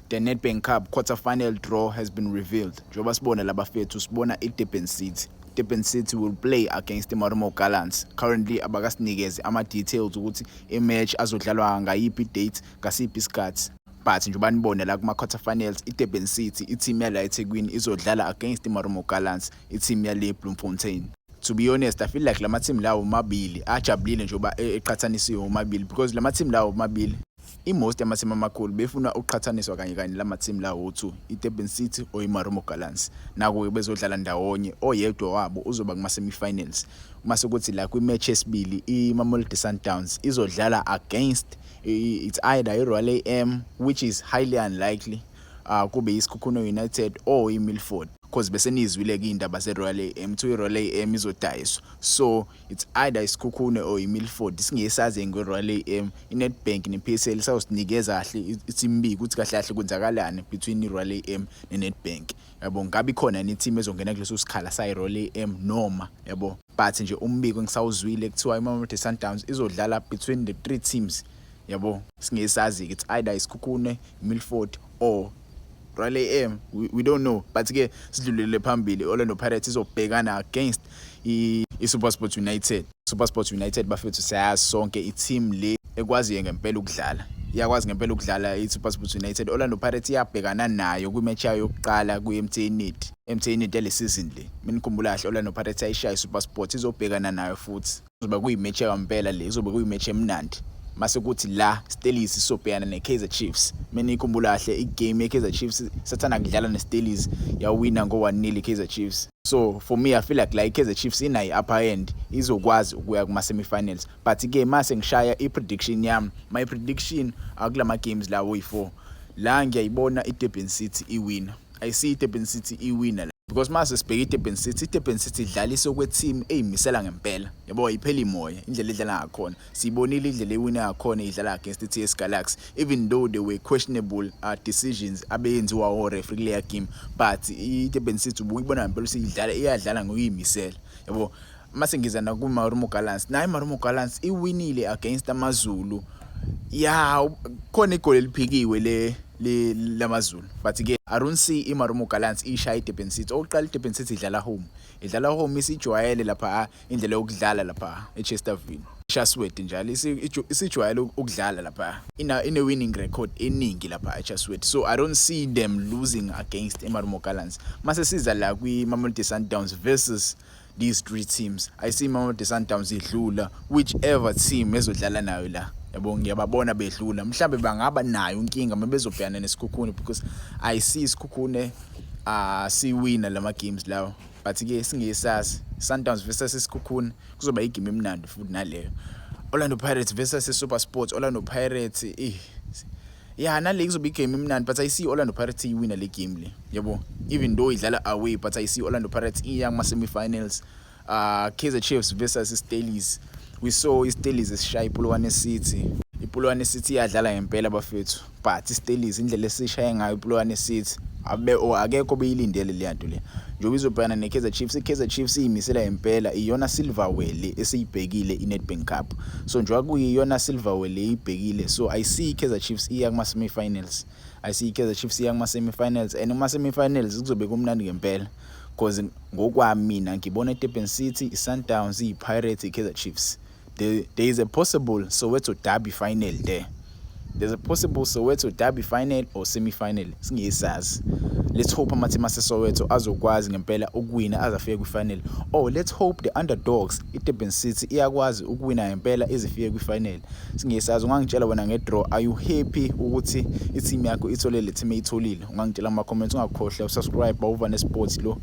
The Nedbank Cup quarter-final draw has been revealed. Njengoba sibona labafethu sibona iDurban City. Durban City will play against the Marumo Gallants. Currently abakasinikeze ama-details ukuthi i-match azodlalwa ngayiphi date ngasiphi isikhathi. But njengoba nibone la kuma-quarterfinals iDurban City i-team yala eThekwini izodlala against iMarumo Gallants, i-team yale Bloemfontein. To be honest, I feel like lama team lawo omabili ajabulile njengoba eqhathanisiwe omabili because lama team lawo omabili most ama-team amakhulu befuna uqhathaniswa kanye lama team lawo two, iDurban City or iMarumo Gallants. Naku bezodlala ndawonye oyedwa wabo uzoba kuma-semi-finals. Mase kuthi la kwi-match yesibili iMamelodi Sundowns izodlala against it's either iRoyal AM, which is highly unlikely, kube iSikhukhune United or iMilford, because besenizwile ke indaba zeRoyal AM to iRoyal AM izodayiswa. So it's either iSikhukhune or iMilford. Singesazi ngeRoyal AM, iNedbank nePSL sawusinikeza kahle iTeam ukuthi kahle kahle kwenzakalani between iRoyal AM neNedbank. Yabo ngabe khona team ezongena kuleso sikhala sayiRoyal AM noma yabo. But nje umbiko ngisawuzwile kuthiwa iMamelodi Sundowns izodlala between the three teams. Yabo singesazi it's either iSikhukhune, iMilford or Royal AM. We don't know, but ke sidlulele phambili Orlando Pirates izobhekana against iSuperSport United. SuperSport United bafethu siyazi sonke i-team le ekwaziyo ngempela ukudlala. Iyakwazi ngempela ukudlala iSuperSport United. Orlando Pirates iyabhekana nayo kwi-match yayo yokuqala ku-MTN le season le. Mina ngikhumbula kahle Orlando Pirates ayishaya iSuperSport izobhekana nayo futhi. Kuzoba kuyi-match yampela le, izoba kuyi-match emnandi. Mase kuthi la Steelers isobhekana neKaizer Chiefs. Mina ngikhumbula kahle igame yeKaizer Chiefs sathana kudlala neSteelers yawina ngo-1-0 iKaizer Chiefs. So for me I feel like iKaizer Chiefs inayi upper end izokwazi ukuya kuma-semi-finals. But ke mase ngishaya i-prediction yami, my prediction akulama games lawo yi4 la ngiyayibona iDurban City iwina. I see iDurban City iwina because mase sibheka iDurban City idlala isokwe-team eyimisela ngempela. Yabo iphela imoya indlela edlala ngakhona. Sibonile indlela ewina ngakhona idlala against iTS Galaxy, even though there were questionable decisions abeyenziwa o-referee kule game, but iDurban City ubuyibona ngempela ukuthi iyadlala ngokuyimisela. Yabo mase ngiza na kuMarumo Gallants, naye iMarumo Gallants iwinile against amaZulu. Yeah, khona igoli eliphikiwe lamaZulu, but ke I don't see iMarumo Gallants ishaya iDurban City. Oqala iDurban City idlala home isijwayele lapha indlela yokudlala lapha eChesterfield. Chaswet njalo isijwayele ukudlala lapha ine winning record eningi lapha eChaswet. So I don't see them losing against iMarumo Gallants. Mase siza la kwiMamelodi Sundowns versus these three teams, I see iMamelodi Sundowns idlula whichever team ezodlala nayo la. Yabo ngiyababona bedlula, mhlambe bangaba nayo inkinga mabezobhekana neSikhukhune because I see iSikhukhune siwina lama games lawo. But ke singesazi Sundowns versus iSikhukhune kuzoba igame emnandi futhi naleyo. Orlando Pirates versus iSuperSport. Orlando Pirates yeah, nale kuzoba igame emnandi, but I see Orlando Pirates iwina le game le. Yabo even though idlala away, but I see Orlando Pirates iya kuma-semi-finals. Kaizer Chiefs versus iSteelers. We saw iSteelers esishaya iPolokwane City. iPolokwane City yadlala ngempela bafethu, but iSteelers indlela esishaya ngayo iPolokwane City akekho beyilindele le nto le. Njengoba izobhekana neKaizer Chiefs, iKaizer Chiefs iyimisela ngempela, iyona silverware esiyibhekile iNedbank Cup. So njengoba kuyiyona silverware eyibhekile, so I see iKaizer Chiefs iya kuma-semi-finals. And kuma-semi-finals kuzobe kumnandi ngempela because ngokwami mina ngibona iDurban City, iSundowns, iPirates, iKaizer Chiefs. There is a possible Soweto derby final there. There's a possible Soweto derby final or semi-final. Singesazi. Let's hope amateam aseSoweto azokwazi ngempela ukuwina azafike kwi-final. Or let's hope the underdogs iDurban City iyakwazi ukuwina ngempela ezifike kwi-final. Singesazi. Ungangitshela wena ngedraw, are you happy ukuthi i-team yakho ithole le team eyitholile? Ungangitshela ama comments, ungakhohlwa usubscribe uVane Sports lo.